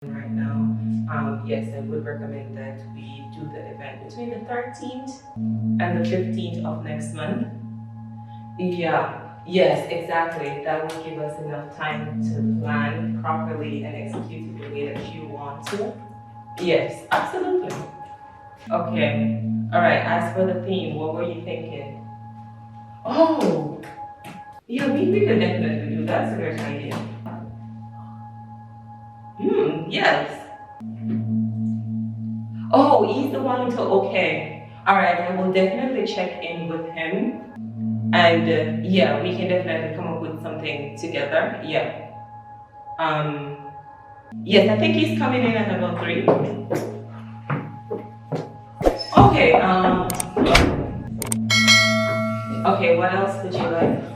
right now. Yes, I would recommend that we do the event between the 13th and the 15th of next month. Yeah, yes, exactly. That will give us enough time to plan properly and execute it the way that you want to. Yes, absolutely. Okay. All right. As for the theme, what were you thinking? Oh, yeah, we could definitely do that. That's a great idea. Yes. Oh, he's the one to, okay. All right, I will definitely check in with him. And yeah, we can definitely come up with something together. Yeah. Um, yes, I think he's coming in at about 3. Okay. Okay, what else would you like?